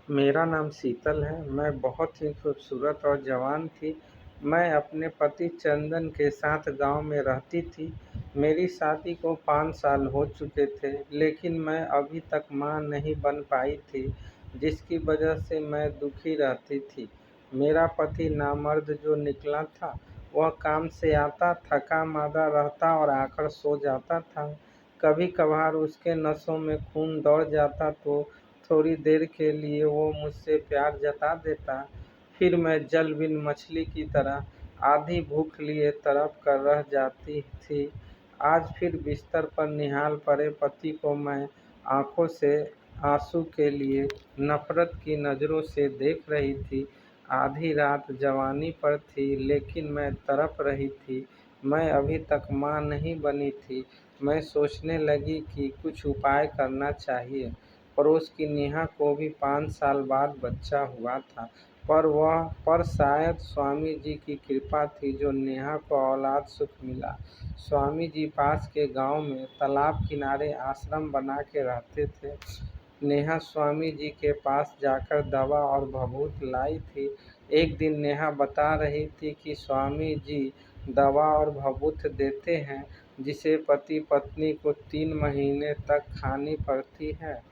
मेरा नाम शीतल है। मैं बहुत ही खूबसूरत और जवान थी। मैं अपने पति चंदन के साथ गांव में रहती थी। मेरी शादी को 5 साल हो चुके थे, लेकिन मैं अभी तक मां नहीं बन पाई थी, जिसकी वजह से मैं दुखी रहती थी। मेरा पति नामर्द जो निकला था, वह काम से आता, थका मांदा रहता और आकर सो जाता था। कभी कभार उसके नसों में खून दौड़ जाता तो थोड़ी देर के लिए वो मुझसे प्यार जता देता। फिर मैं जल बिन मछली की तरह आधी भूख लिए तड़प कर रह जाती थी। आज फिर बिस्तर पर निहाल पड़े पति को मैं आंखों से आंसू के लिए नफरत की नज़रों से देख रही थी। आधी रात जवानी पर थी, लेकिन मैं तड़प रही थी। मैं अभी तक मां नहीं बनी थी। मैं सोचने लगी कि कुछ उपाय करना चाहिए। पड़ोस की नेहा को भी 5 साल बाद बच्चा हुआ था, पर शायद स्वामी जी की कृपा थी जो नेहा को औलाद सुख मिला। स्वामी जी पास के गांव में तालाब किनारे आश्रम बना के रहते थे। नेहा स्वामी जी के पास जाकर दवा और भभूत लाई थी। एक दिन नेहा बता रही थी कि स्वामी जी दवा और भभूत देते हैं, जिसे पति पत्नी को 3 महीने तक खानी पड़ती है।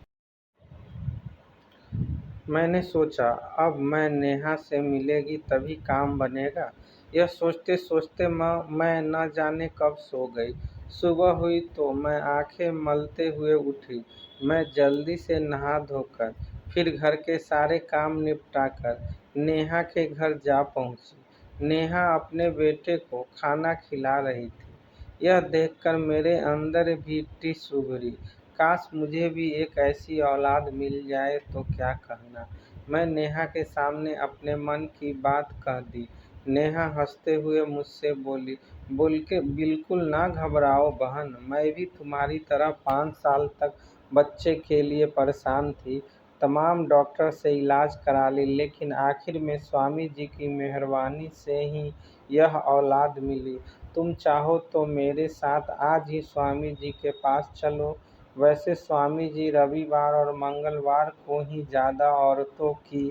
मैंने सोचा, अब मैं नेहा से मिलेगी तभी काम बनेगा। यह सोचते सोचते मैं न जाने कब सो गई। सुबह हुई तो मैं आंखें मलते हुए उठी। मैं जल्दी से नहा धोकर फिर घर के सारे काम निपटाकर नेहा के घर जा पहुंची। नेहा अपने बेटे को खाना खिला रही थी। यह देखकर मेरे अंदर भी टिस उभरी। काश मुझे भी एक ऐसी औलाद मिल जाए तो क्या कहना। मैं नेहा के सामने अपने मन की बात कह दी। नेहा हंसते हुए मुझसे बोली, बोल के बिल्कुल ना घबराओ बहन, मैं भी तुम्हारी तरह 5 साल तक बच्चे के लिए परेशान थी। तमाम डॉक्टर से इलाज करा ली, लेकिन आखिर में स्वामी जी की मेहरबानी से ही यह औलाद मिली। तुम चाहो तो मेरे साथ आज ही स्वामी जी के पास चलो। वैसे स्वामी जी रविवार और मंगलवार को ही ज़्यादा औरतों की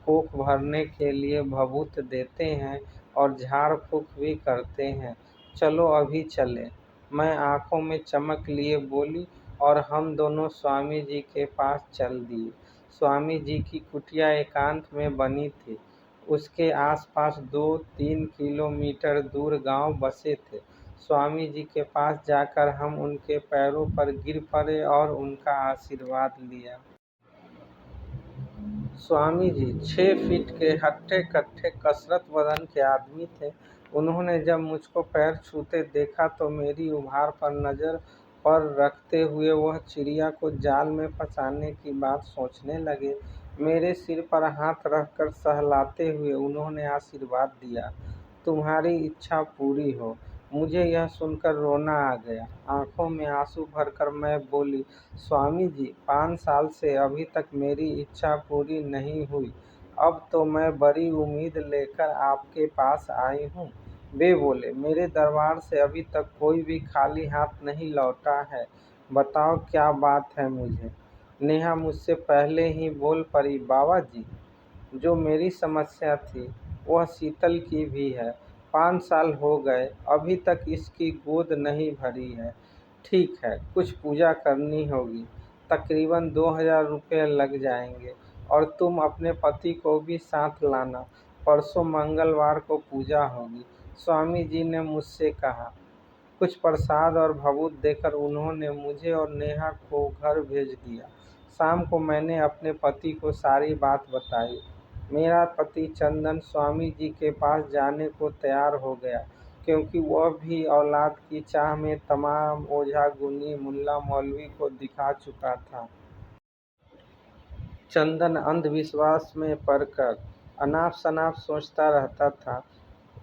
कोख भरने के लिए भभूत देते हैं और झाड़ फूँक भी करते हैं। चलो अभी चलें। मैं आंखों में चमक लिए बोली और हम दोनों स्वामी जी के पास चल दिए। स्वामी जी की कुटिया एकांत में बनी थी। उसके आसपास 2-3 किलोमीटर दूर गांव बसे थे। स्वामी जी के पास जाकर हम उनके पैरों पर गिर पड़े और उनका आशीर्वाद लिया। स्वामी जी 6 फीट के हट्टे-कट्टे कसरत बदन के आदमी थे। उन्होंने जब मुझको पैर छूते देखा तो मेरी उभार पर नज़र पर रखते हुए वह चिड़िया को जाल में फंसाने की बात सोचने लगे। मेरे सिर पर हाथ रखकर सहलाते हुए उन्होंने आशीर्वाद दिया, तुम्हारी इच्छा पूरी हो। मुझे यह सुनकर रोना आ गया। आंखों में आंसू भरकर मैं बोली, स्वामी जी 5 साल से अभी तक मेरी इच्छा पूरी नहीं हुई। अब तो मैं बड़ी उम्मीद लेकर आपके पास आई हूँ। वे बोले, मेरे दरबार से अभी तक कोई भी खाली हाथ नहीं लौटा है। बताओ क्या बात है मुझे। नेहा मुझसे पहले ही बोल पड़ी, बाबा जी, जो मेरी समस्या थी वह शीतल की भी है। 5 साल हो गए, अभी तक इसकी गोद नहीं भरी है। ठीक है, कुछ पूजा करनी होगी। तकरीबन 2000 रुपये लग जाएंगे और तुम अपने पति को भी साथ लाना। परसों मंगलवार को पूजा होगी। स्वामी जी ने मुझसे कहा। कुछ प्रसाद और भभूत देकर उन्होंने मुझे और नेहा को घर भेज दिया। शाम को मैंने अपने पति को सारी बात बताई। मेरा पति चंदन स्वामी जी के पास जाने को तैयार हो गया, क्योंकि वह भी औलाद की चाह में तमाम ओझा गुनी मुल्ला मौलवी को दिखा चुका था। चंदन अंधविश्वास में पड़कर अनाप शनाप सोचता रहता था।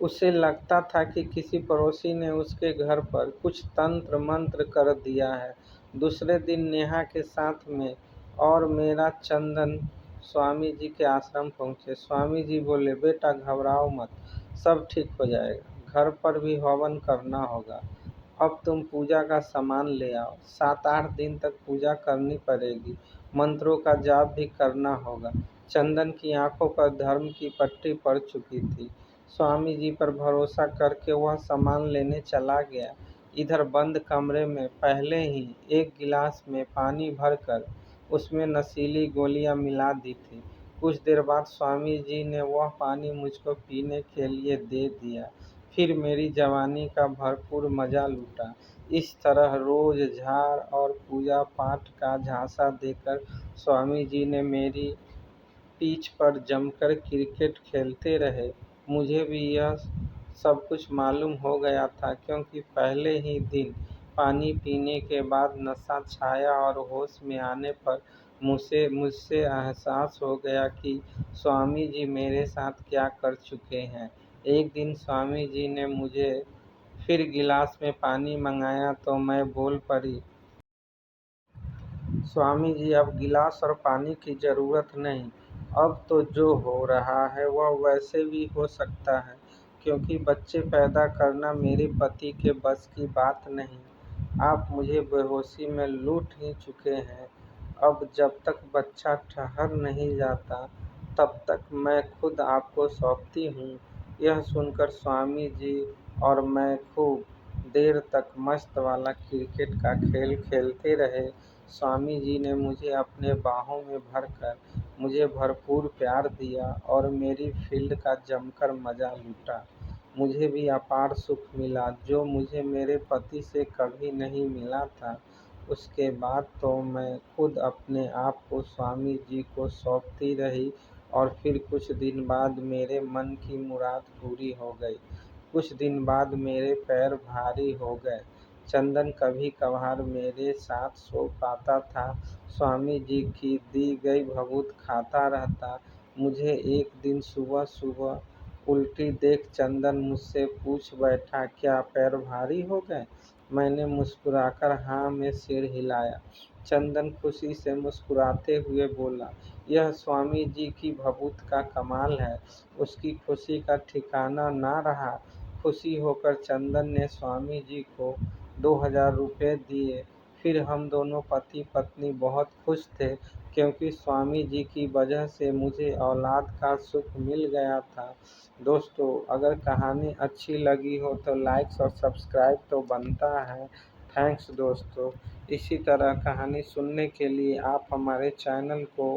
उसे लगता था कि किसी पड़ोसी ने उसके घर पर कुछ तंत्र मंत्र कर दिया है। दूसरे दिन नेहा के साथ में और मेरा चंदन स्वामी जी के आश्रम पहुँचे। स्वामी जी बोले, बेटा घबराओ मत, सब ठीक हो जाएगा। घर पर भी हवन करना होगा। अब तुम पूजा का सामान ले आओ। 7-8 दिन तक पूजा करनी पड़ेगी। मंत्रों का जाप भी करना होगा। चंदन की आंखों पर धर्म की पट्टी पड़ चुकी थी। स्वामी जी पर भरोसा करके वह सामान लेने चला गया। इधर बंद कमरे में पहले ही एक गिलास में पानी भरकर उसमें नशीली गोलियां मिला दी थी। कुछ देर बाद स्वामी जी ने वह पानी मुझको पीने के लिए दे दिया। फिर मेरी जवानी का भरपूर मजा लूटा। इस तरह रोज झाड़ और पूजा पाठ का झांसा देकर स्वामी जी ने मेरी पिच पर जमकर क्रिकेट खेलते रहे। मुझे भी यह सब कुछ मालूम हो गया था, क्योंकि पहले ही दिन पानी पीने के बाद नशा छाया और होश में आने पर मुझसे मुझसे एहसास हो गया कि स्वामी जी मेरे साथ क्या कर चुके हैं। एक दिन स्वामी जी ने मुझे फिर गिलास में पानी मंगाया तो मैं बोल पड़ी, स्वामी जी अब गिलास और पानी की जरूरत नहीं। अब तो जो हो रहा है वह वैसे भी हो सकता है, क्योंकि बच्चे पैदा करना मेरे पति के बस की बात नहीं। आप मुझे बेहोशी में लूट ही चुके हैं। अब जब तक बच्चा ठहर नहीं जाता तब तक मैं खुद आपको सौंपती हूँ। यह सुनकर स्वामी जी और मैं खूब देर तक मस्त वाला क्रिकेट का खेल खेलते रहे। स्वामी जी ने मुझे अपने बाहों में भरकर मुझे भरपूर प्यार दिया और मेरी फील्ड का जमकर मजा लूटा। मुझे भी अपार सुख मिला, जो मुझे मेरे पति से कभी नहीं मिला था। उसके बाद तो मैं खुद अपने आप को स्वामी जी को सौंपती रही और फिर कुछ दिन बाद मेरे मन की मुराद पूरी हो गई। कुछ दिन बाद मेरे पैर भारी हो गए। चंदन कभी कभार मेरे साथ सो पाता था। स्वामी जी की दी गई भभूत खाता रहता। मुझे एक दिन सुबह सुबह उल्टी देख चंदन मुझसे पूछ बैठा, क्या पैर भारी हो गए? मैंने मुस्कुराकर हाँ में सिर हिलाया। चंदन खुशी से मुस्कुराते हुए बोला, यह स्वामी जी की भभूत का कमाल है। उसकी खुशी का ठिकाना ना रहा। खुशी होकर चंदन ने स्वामी जी को 2000 रुपये दिए। फिर हम दोनों पति पत्नी बहुत खुश थे, क्योंकि स्वामी जी की वजह से मुझे औलाद का सुख मिल गया था। दोस्तों, अगर कहानी अच्छी लगी हो तो लाइक और सब्सक्राइब तो बनता है। थैंक्स दोस्तों। इसी तरह कहानी सुनने के लिए आप हमारे चैनल को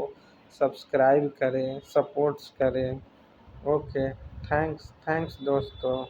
सब्सक्राइब करें, सपोर्ट्स करें। ओके, थैंक्स थैंक्स दोस्तों।